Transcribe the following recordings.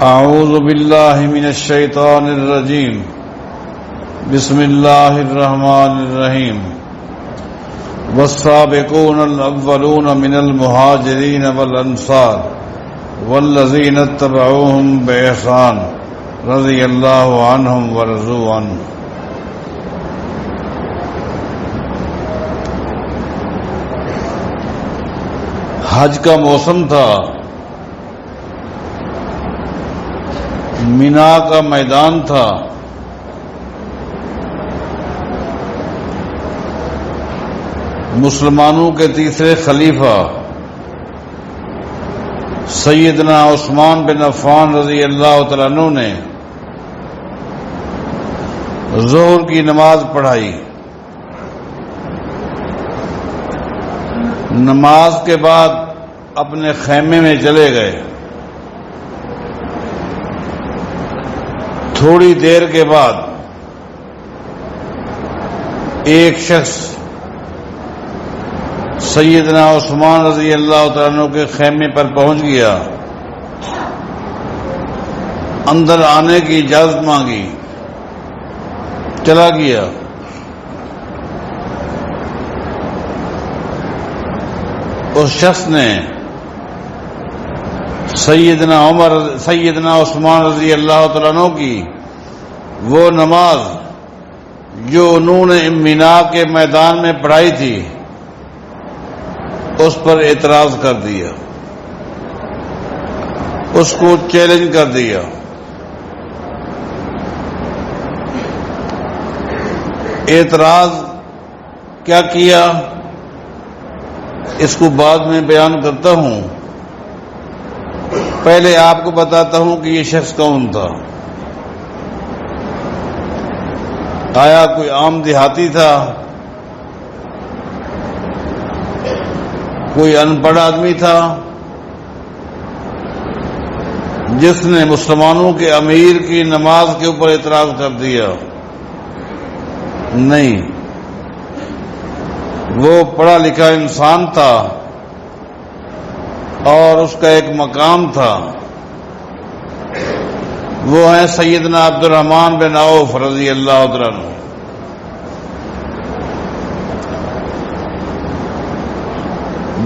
اعوذ باللہ من الشیطان الرجیم بسم اللہ الرحمن الرحیم والسابقون الاولون من المہاجرین والانصار والذین اتبعوهم بإحسان رضی اللہ عنہم ورضوا عنہ۔ حج کا موسم تھا، مینا کا میدان تھا، مسلمانوں کے تیسرے خلیفہ سیدنا عثمان بن عفان رضی اللہ تعالیٰ عنہ نے ظہر کی نماز پڑھائی۔ نماز کے بعد اپنے خیمے میں چلے گئے۔ تھوڑی دیر کے بعد ایک شخص سیدنا عثمان رضی اللہ تعالیٰ عنہ کے خیمے پر پہنچ گیا، اندر آنے کی اجازت مانگی، چلا گیا۔ اس شخص نے سیدنا عثمان رضی اللہ تعالیٰ عنہ کی وہ نماز جو انہوں نے مینا کے میدان میں پڑھائی تھی اس پر اعتراض کر دیا، اس کو چیلنج کر دیا۔ اعتراض کیا کیا اس کو بعد میں بیان کرتا ہوں، پہلے آپ کو بتاتا ہوں کہ یہ شخص کون تھا۔ آیا کوئی عام دیہاتی تھا، کوئی ان پڑھ آدمی تھا جس نے مسلمانوں کے امیر کی نماز کے اوپر اعتراض کر دیا؟ نہیں، وہ پڑھا لکھا انسان تھا اور اس کا ایک مقام تھا۔ وہ ہیں سیدنا عبد الرحمن بن عوف رضی اللہ عنہ۔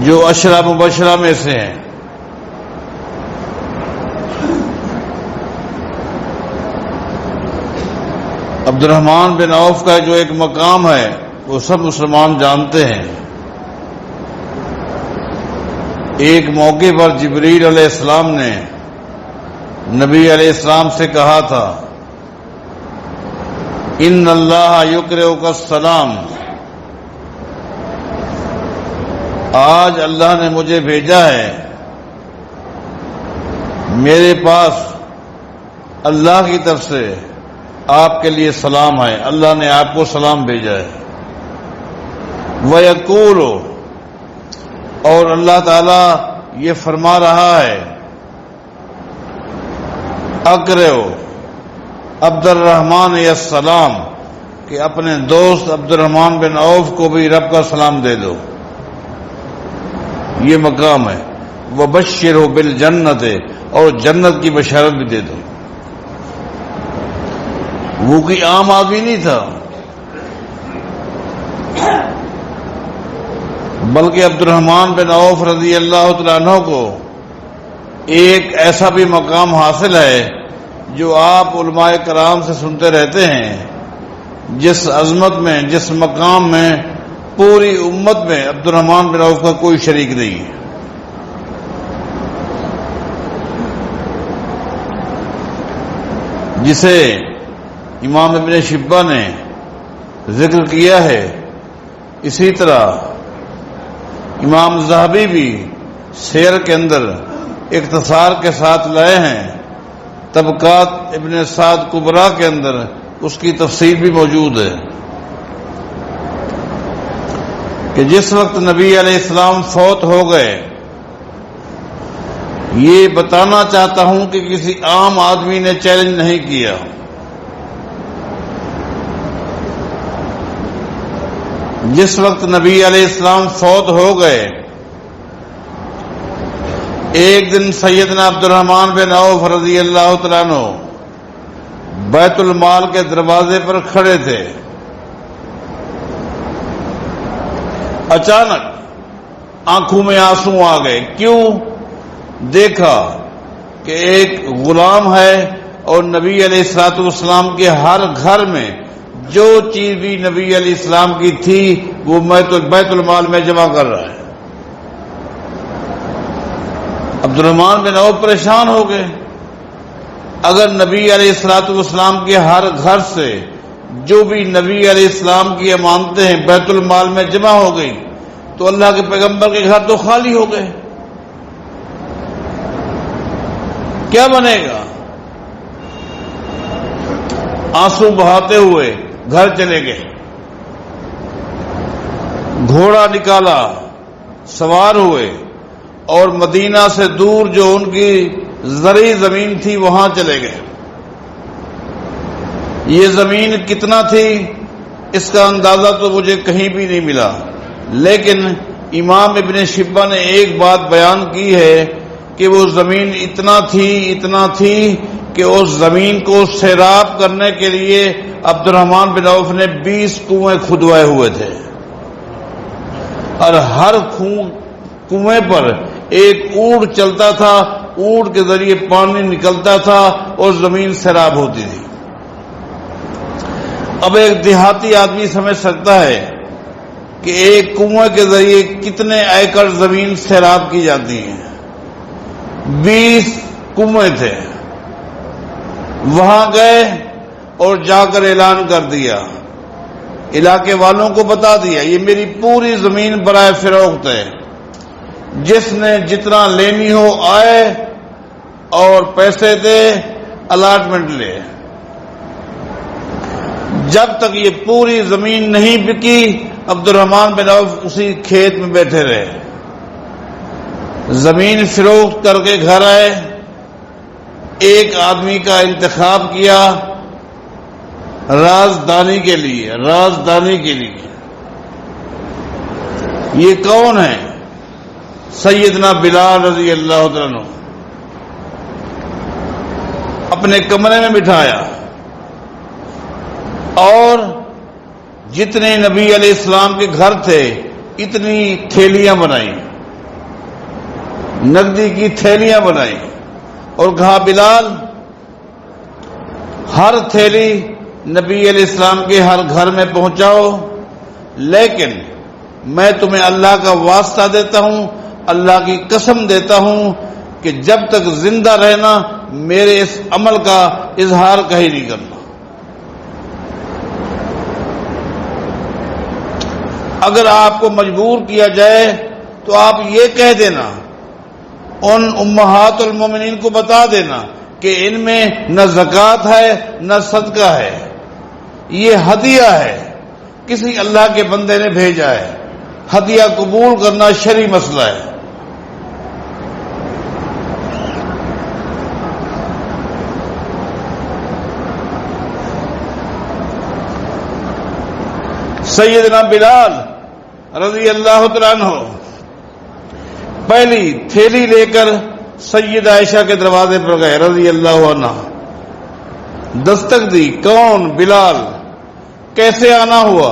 جو عشرہ مبشرہ میں سے ہیں۔ عبد الرحمن بن عوف کا جو ایک مقام ہے وہ سب مسلمان جانتے ہیں۔ ایک موقع پر جبریل علیہ السلام نے نبی علیہ السلام سے کہا تھا، ان اللہ یقرئک السلام، آج اللہ نے مجھے بھیجا ہے، میرے پاس اللہ کی طرف سے آپ کے لیے سلام ہے، اللہ نے آپ کو سلام بھیجا ہے۔ وَيَقُولُ، اور اللہ تعالی یہ فرما رہا ہے، اقرئو عبد الرحمن السلام، کہ اپنے دوست عبد الرحمن بن عوف کو بھی رب کا سلام دے دو۔ یہ مقام ہے۔ وَبَشِّرْهُ بِالْجَنَّةِ، اور جنت کی بشارت بھی دے دو۔ وہ کوئی عام آدمی نہیں تھا، بلکہ عبد الرحمن بن عوف رضی اللہ تعالیٰ عنہ کو ایک ایسا بھی مقام حاصل ہے جو آپ علماء کرام سے سنتے رہتے ہیں، جس عظمت میں، جس مقام میں پوری امت میں عبد الرحمن بن عوف کا کوئی شریک نہیں ہے۔ جسے امام ابن شبہ نے ذکر کیا ہے، اسی طرح امام ذہبی بھی سیر کے اندر اختصار کے ساتھ لائے ہیں۔ طبقات ابن سعد کبریٰ کے اندر اس کی تفسیر بھی موجود ہے کہ جس وقت نبی علیہ السلام فوت ہو گئے، یہ بتانا چاہتا ہوں کہ کسی عام آدمی نے چیلنج نہیں کیا۔ جس وقت نبی علیہ السلام فوت ہو گئے، ایک دن سیدنا عبد الرحمن بن عوف رضی اللہ تعالیٰ عنہ بیت المال کے دروازے پر کھڑے تھے. اچانک آنکھوں میں آنسو آ گئے. کیوں؟ دیکھا کہ ایک غلام ہے اور نبی علیہ الصلوۃ والسلام کے ہر گھر میں جو چیز بھی نبی علیہ السلام کی تھی وہ بیت المال میں جمع کر رہا ہے. عبد الرحمن بن عوف پریشان ہو گئے. اگر نبی علیہ الصلوۃ والسلام کے ہر گھر سے جو بھی نبی علیہ السلام کی امانتیں ہیں بیت المال میں جمع ہو گئی تو اللہ کے پیغمبر کے گھر تو خالی ہو گئے. کیا بنے گا؟ آنسو بہاتے ہوئے گھر چلے گئے. گھوڑا نکالا، سوار ہوئے اور مدینہ سے دور جو ان کی زرعی زمین تھی وہاں چلے گئے. یہ زمین کتنا تھی اس کا اندازہ تو مجھے کہیں بھی نہیں ملا، لیکن امام ابن شبہ نے ایک بات بیان کی ہے کہ وہ زمین اتنا تھی کہ اس زمین کو سیراب کرنے کے لیے عبد الرحمن بن عوف نے 20 کنویں کھدوائے ہوئے تھے، اور ہر کنویں پر ایک اونٹ چلتا تھا، اونٹ کے ذریعے پانی نکلتا تھا اور زمین سیراب ہوتی تھی. اب ایک دیہاتی آدمی سمجھ سکتا ہے کہ ایک کنویں کے ذریعے کتنے ایکڑ زمین سیراب کی جاتی ہے. 20 کنویں تھے. وہاں گئے اور جا کر اعلان کر دیا، علاقے والوں کو بتا دیا یہ میری پوری زمین برائے فروخت ہے، جس نے جتنا لینی ہو آئے اور پیسے دے، الاٹمنٹ لے. جب تک یہ پوری زمین نہیں بکی عبد الرحمن بن عوف اسی کھیت میں بیٹھے رہے. زمین فروخت کر کے گھر آئے. ایک آدمی کا انتخاب کیا رازدانی کے لیے. یہ کون ہے؟ سیدنا بلال رضی اللہ عنہ. اپنے کمرے میں بٹھایا اور جتنے نبی علیہ السلام کے گھر تھے اتنی تھیلیاں بنائی، نقدی کی تھیلیاں بنائی، اور کہا بلال ہر تھیلی نبی علیہ السلام کے ہر گھر میں پہنچاؤ، لیکن میں تمہیں اللہ کا واسطہ دیتا ہوں، اللہ کی قسم دیتا ہوں کہ جب تک زندہ رہنا میرے اس عمل کا اظہار کہیں نہیں کرنا. اگر آپ کو مجبور کیا جائے تو آپ یہ کہہ دینا، ان امہات المومنین کو بتا دینا کہ ان میں نہ زکوٰۃ ہے نہ صدقہ ہے، یہ ہدیہ ہے، کسی اللہ کے بندے نے بھیجا ہے. ہدیہ قبول کرنا شرعی مسئلہ ہے. سیدنا بلال رضی اللہ تعالیٰ عنہ پہلی تھیلی لے کر سید عائشہ کے دروازے پر گئے رضی اللہ عنہ. دستک دی. کون؟ بلال. کیسے آنا ہوا؟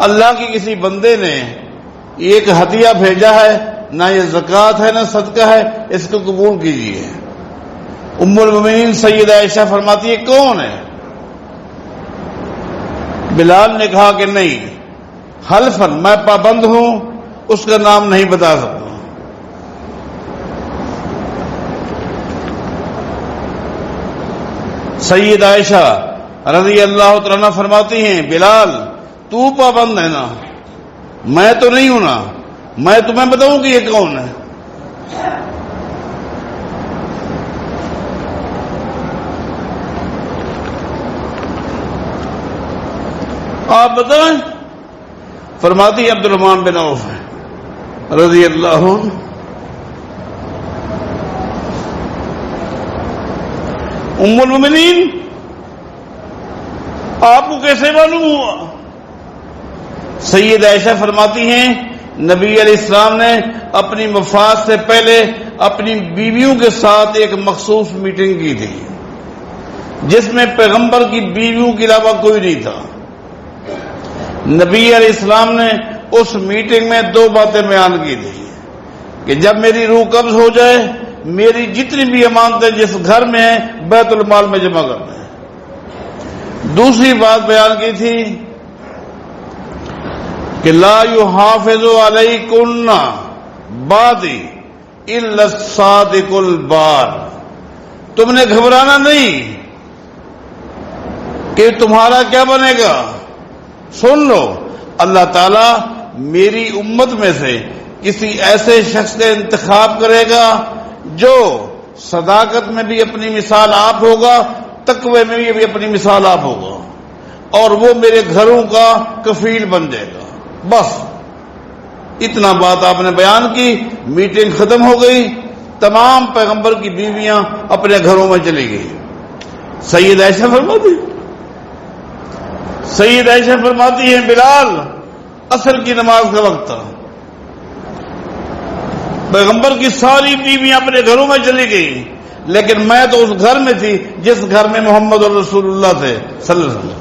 اللہ کی کسی بندے نے ایک ہدیہ بھیجا ہے، نہ یہ زکوٰۃ ہے نہ صدقہ ہے، اس کو قبول کیجیے. ام المومنین سید عائشہ فرماتی ہے کون ہے؟ بلال نے کہا کہ نہیں، حلفاً میں پابند ہوں اس کا نام نہیں بتا سکتا. سید عائشہ رضی اللہ عنہ فرماتی ہیں بلال تو پابند ہے نا، میں تو نہیں ہوں نا، میں تمہیں بتاؤں کہ یہ کون ہے؟ آپ بتائیں. فرماتی عبد الرحمن بن عوف رضی اللہ عنہ. ام المومنین آپ کو کیسے معلوم ہوا؟ سید عائشہ فرماتی ہیں نبی علیہ السلام نے اپنی وفات سے پہلے اپنی بیویوں کے ساتھ ایک مخصوص میٹنگ کی تھی جس میں پیغمبر کی بیویوں کے علاوہ کوئی نہیں تھا. نبی علیہ السلام نے اس میٹنگ میں 2 باتیں بیان کی تھی کہ جب میری روح قبض ہو جائے میری جتنی بھی امانتیں جس گھر میں ہیں بیت المال میں جمع کرنا ہے. دوسری بات بیان کی تھی کہ لا یحافظ علیکن بعدی الا الصادق البار، تم نے گھبرانا نہیں کہ تمہارا کیا بنے گا. سن لو، اللہ تعالیٰ میری امت میں سے کسی ایسے شخص کا انتخاب کرے گا جو صداقت میں بھی اپنی مثال آپ ہوگا، تقوی میں بھی اپنی مثال آپ ہوگا، اور وہ میرے گھروں کا کفیل بن جائے گا. بس اتنا بات آپ نے بیان کی، میٹنگ ختم ہو گئی، تمام پیغمبر کی بیویاں اپنے گھروں میں چلی گئی. سید عائشہ فرماتی ہیں بلال عصر کی نماز کا وقت تھا، پیغمبر کی ساری بیویاں اپنے گھروں میں چلی گئی، لیکن میں تو اس گھر میں تھی جس گھر میں محمد رسول اللہ تھے صلی اللہ علیہ وسلم.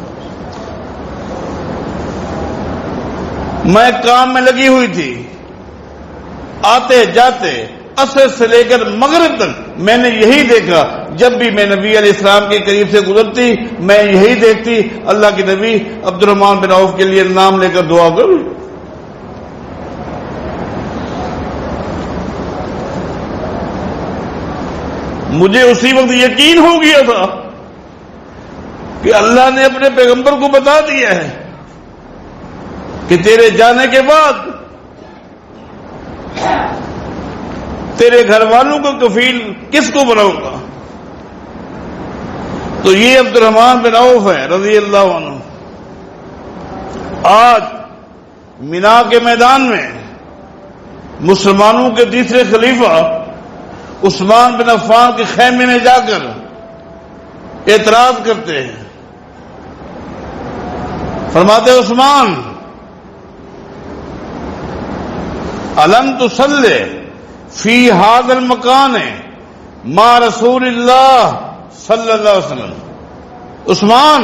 میں کام میں لگی ہوئی تھی، آتے جاتے عصر سے لے کر مغرب تک میں نے یہی دیکھا. جب بھی میں نبی علیہ السلام کے قریب سے گزرتی میں یہی دیکھتی اللہ کے نبی عبد الرحمن بن عوف کے لیے نام لے کر دعا کرو. مجھے اسی وقت یقین ہو گیا تھا کہ اللہ نے اپنے پیغمبر کو بتا دیا ہے کہ تیرے جانے کے بعد تیرے گھر والوں کو کفیل کس کو بناؤں گا. تو یہ عبد الرحمن بن عوف ہے رضی اللہ عنہ. آج مینا کے میدان میں مسلمانوں کے تیسرے خلیفہ عثمان بن عفان کے خیمے میں جا کر اعتراض کرتے ہیں. فرماتے عثمان الم تصلی فی ھذا المکان ما رسول اللہ صلی اللہ علیہ وسلم. عثمان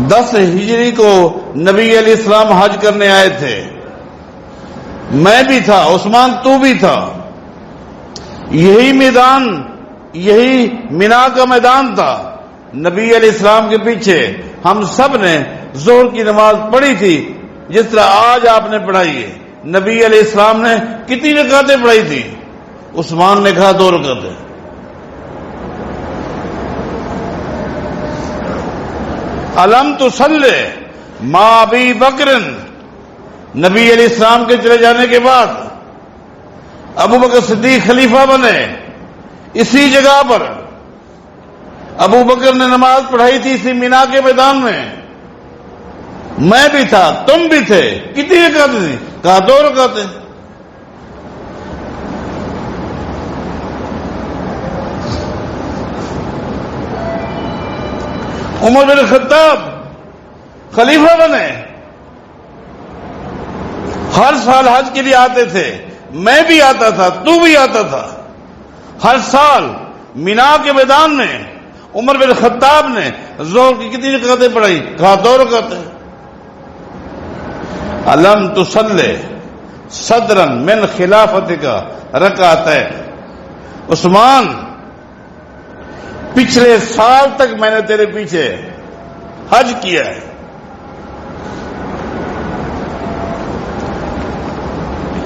10 ہجری کو نبی علیہ السلام حج کرنے آئے تھے، میں بھی تھا، عثمان تو بھی تھا. یہی میدان، یہی مینا کا میدان تھا. نبی علیہ السلام کے پیچھے ہم سب نے ظہر کی نماز پڑھی تھی جس طرح آج آپ نے پڑھائی ہے. نبی علیہ السلام نے کتنی رکعتیں پڑھائی تھی؟ عثمان نے کہا 2 رکعتیں. الم تصلی مع ابی بکر، نبی علیہ السلام کے چلے جانے کے بعد ابو بکر صدیق خلیفہ بنے. اسی جگہ پر ابو بکر نے نماز پڑھائی تھی اسی مینا کے میدان میں. میں بھی تھا، تم بھی تھے. کتنی رکعتیں تھیں؟ کہا 2 رکعتیں. عمر بن خطاب خلیفہ بنے، ہر سال حج کے لیے آتے تھے. میں بھی آتا تھا، تو بھی آتا تھا. ہر سال مینا کے میدان میں عمر بن خطاب نے ظہر کی کتنی رکعتیں پڑھائی؟ کہا 2 رکعتیں. الم تصلی صدرا من خلافتک رکعتین. عثمان پچھلے سال تک میں نے تیرے پیچھے حج کیا ہے،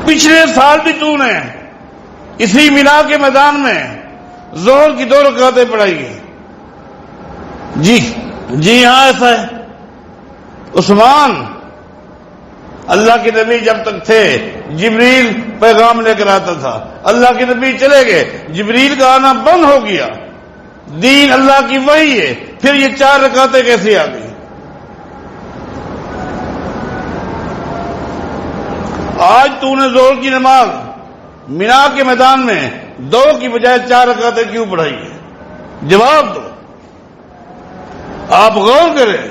پچھلے سال بھی تو نے اسی مینا کے میدان میں ظہر کی 2 رکعتیں پڑھائی ہیں. جی ہاں ایسا ہے. عثمان اللہ کے نبی جب تک تھے جبریل پیغام لے کر آتا تھا. اللہ کے نبی چلے گئے، جبریل کا آنا بند ہو گیا. دین اللہ کی وحی ہے، پھر یہ 4 رکعتیں کیسے آ گئی؟ آج تو نے ظہر کی نماز مینا کے میدان میں 2 کی بجائے 4 رکعتیں کیوں پڑھائی ہے؟ جواب دو. آپ غور کریں.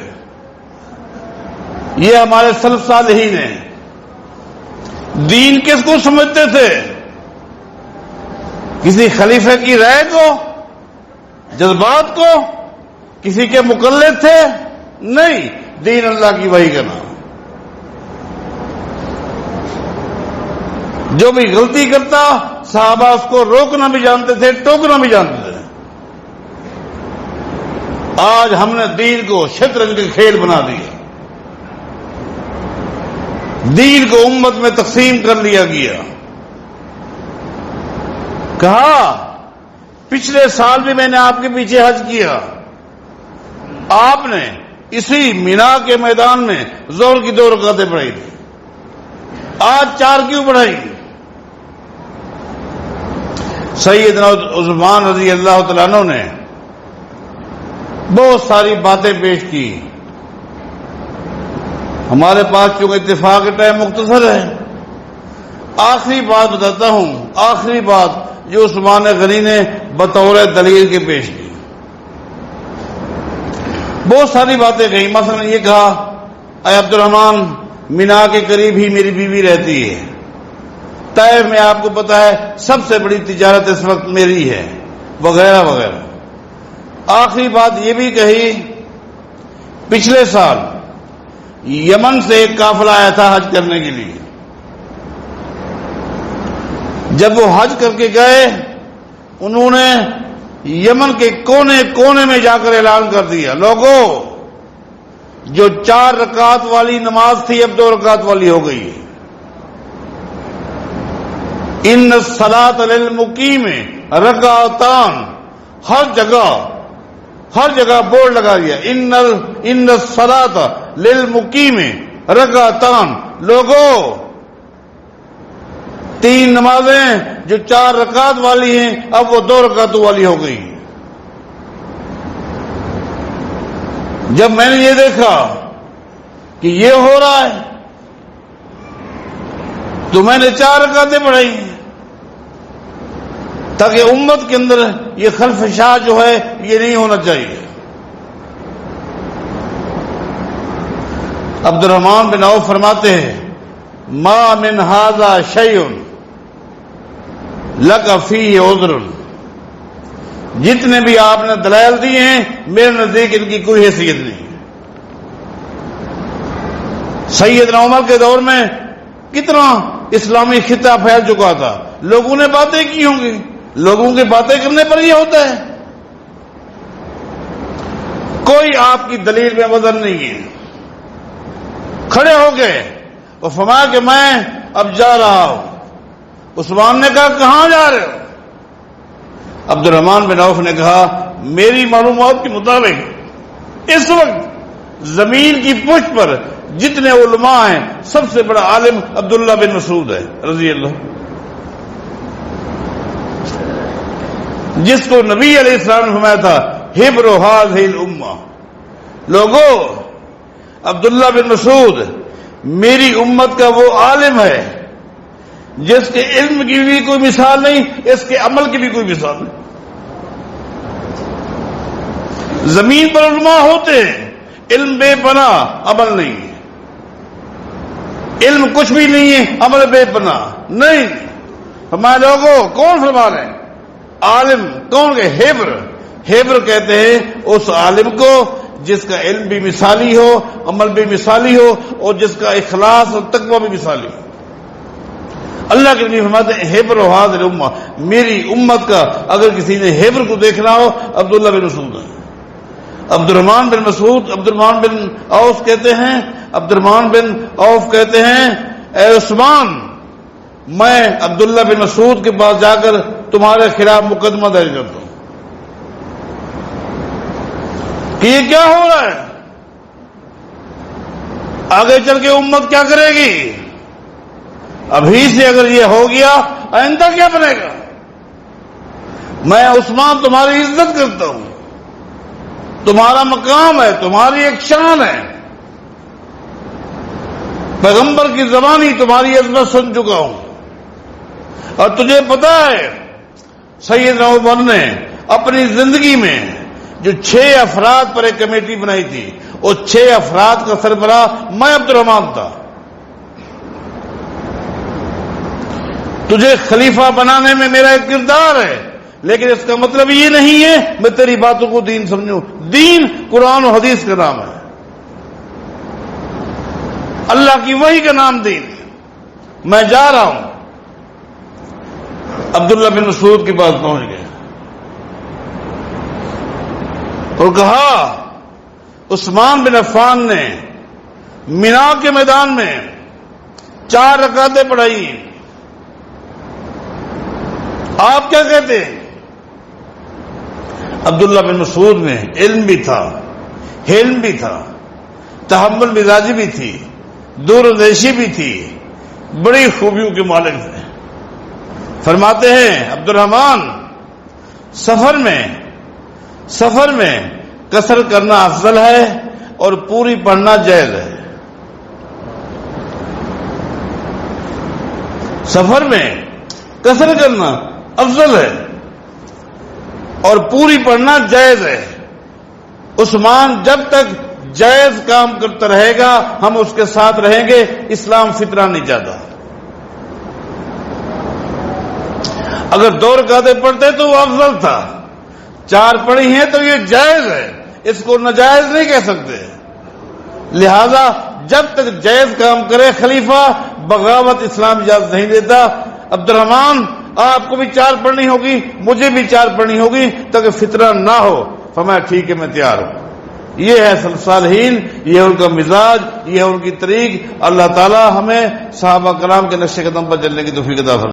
یہ ہمارے سلف صالحین ہیں. دین کس کو سمجھتے تھے؟ کسی خلیفہ کی رائے کو، جذبات کو، کسی کے مقلد تھے؟ نہیں، دین اللہ کی وحی کا نام. جو بھی غلطی کرتا صحابہ اس کو روکنا بھی جانتے تھے، ٹوکنا بھی جانتے تھے. آج ہم نے دین کو شطرنج کے کھیل بنا دیا، دین کو امت میں تقسیم کر لیا گیا. کہا پچھلے سال بھی میں نے آپ کے پیچھے حج کیا، آپ نے اسی مینا کے میدان میں ظہر کی 2 رکعتیں پڑھائی تھی، آج 4 کیوں پڑھائی؟ سیدنا عثمان رضی اللہ تعالیٰ عنہ نے بہت ساری باتیں پیش کی. ہمارے پاس چونکہ اتفاق کا ٹائم مختصر ہے، آخری بات بتاتا ہوں، آخری بات جو عثمان غنی نے بطور دلیل کے پیش کی. بہت ساری باتیں کہیں، مثلا یہ کہا اے عبد الرحمن، مینا کے قریب ہی میری بیوی رہتی ہے، طائف میں آپ کو پتا ہے سب سے بڑی تجارت اس وقت میری ہے، وغیرہ وغیرہ. آخری بات یہ بھی کہی پچھلے سال یمن سے ایک قافلہ آیا تھا حج کرنے کے لیے. جب وہ حج کر کے گئے، انہوں نے یمن کے کونے کونے میں جا کر اعلان کر دیا، لوگوں جو 4 رکعت والی نماز تھی اب 2 رکعت والی ہو گئی. ان الصلاۃ للمقیم رکعتان، ہر جگہ بورڈ لگا دیا، ان الصلاۃ للمقیم رکعتان. لوگوں 3 نمازیں جو 4 رکعت والی ہیں اب وہ 2 رکعتوں والی ہو گئی. جب میں نے یہ دیکھا کہ یہ ہو رہا ہے تو میں نے 4 رکعتیں پڑھائی تاکہ امت کے اندر یہ خلفشاہ جو ہے یہ نہیں ہونا چاہیے. عبد الرحمن بن عوف فرماتے ہیں ما من ھذا شیء لک فیہ عذر. جتنے بھی آپ نے دلائل دیے ہیں میرے نزدیک ان کی کوئی حیثیت نہیں. سیدنا عمر کے دور میں کتنا اسلامی خطہ پھیل چکا تھا، لوگوں نے باتیں کی ہوں گی، لوگوں کی باتیں کرنے پر یہ ہوتا ہے. کوئی آپ کی دلیل میں وزن نہیں ہے. کھڑے ہو گئے اور فرمایا کہ میں اب جا رہا ہوں. عثمان نے کہا کہاں جا رہے ہو؟ عبد الرحمن بن عوف نے کہا میری معلومات کے مطابق اس وقت زمین کی پشت پر جتنے علماء ہیں سب سے بڑا عالم عبداللہ بن مسعود ہے رضی اللہ، جس کو نبی علیہ السلام نے فرمایا تھا حبر هذه الامہ. لوگوں عبداللہ بن مسعود میری امت کا وہ عالم ہے جس کے علم کی بھی کوئی مثال نہیں، اس کے عمل کی بھی کوئی مثال نہیں. زمین پر علماء ہوتے ہیں، علم بے پناہ، عمل نہیں. علم کچھ بھی نہیں ہے، عمل بے پناہ نہیں. ہمارے لوگوں کون فرما رہے ہیں؟ عالم کون کہ ہیبر کہتے ہیں اس عالم کو جس کا علم بھی مثالی ہو، عمل بھی مثالی ہو، اور جس کا اخلاص اور تقوی بھی مثالی ہو. اللہ کے نبی فرماتے ہیں ہیبر هذه الامہ، میری امت کا اگر کسی نے ہیبر کو دیکھنا ہو عبداللہ بن مسعود ہے. عبد الرحمن بن عوف کہتے ہیں اے عثمان، میں عبداللہ بن مسعود کے پاس جا کر تمہارے خلاف مقدمہ درج کرتا ہوں کہ یہ کیا ہو رہا ہے، آگے چل کے امت کیا کرے گی. ابھی سے اگر یہ ہو گیا آئندہ کیا بنے گا. میں عثمان تمہاری عزت کرتا ہوں، تمہارا مقام ہے، تمہاری ایک شان ہے، پیغمبر کی زبانی تمہاری عظمت سن چکا ہوں. اور تجھے پتا ہے سیدنا عمر نے اپنی زندگی میں جو 6 افراد پر ایک کمیٹی بنائی تھی اور 6 افراد کا سربراہ میں عبد الرحمان تھا. تجھے خلیفہ بنانے میں میرا ایک کردار ہے، لیکن اس کا مطلب یہ نہیں ہے میں تیری باتوں کو دین سمجھوں. دین قرآن و حدیث کا نام ہے، اللہ کی وحی کا نام دین ہے. میں جا رہا ہوں. عبداللہ بن مسعود کے پاس پہنچ گئے اور کہا عثمان بن عفان نے مینا کے میدان میں 4 رکعتیں پڑھائی، آپ کیا کہتے ہیں؟ عبداللہ بن مسعود میں علم بھی تھا، حلم بھی تھا، تحمل مزاجی بھی تھی، دور اندیشی بھی تھی، بڑی خوبیوں کے مالک تھے. فرماتے ہیں عبد الرحمان سفر میں قصر کرنا افضل ہے اور پوری پڑھنا جائز ہے. سفر میں قصر کرنا افضل ہے اور پوری پڑھنا جائز ہے. عثمان جب تک جائز کام کرتا رہے گا ہم اس کے ساتھ رہیں گے. اسلام فتنہ نہیں چاہتا. اگر 2 رکعتیں پڑھتے تو وہ افضل تھا، 4 پڑھی ہیں تو یہ جائز ہے، اس کو ناجائز نہیں کہہ سکتے. لہذا جب تک جائز کام کرے خلیفہ، بغاوت اسلام اجازت نہیں دیتا. عبد الرحمان آپ کو بھی 4 پڑھنی ہوگی، مجھے بھی 4 پڑھنی ہوگی تاکہ فتنہ نہ ہو. فرمایا ٹھیک ہے میں تیار ہوں. یہ ہے سلف صالحین، یہ ان کا مزاج، یہ ان کی طریق. اللہ تعالی ہمیں صحابہ کرام کے نقش قدم پر چلنے کی توفیق عطا فرمائے.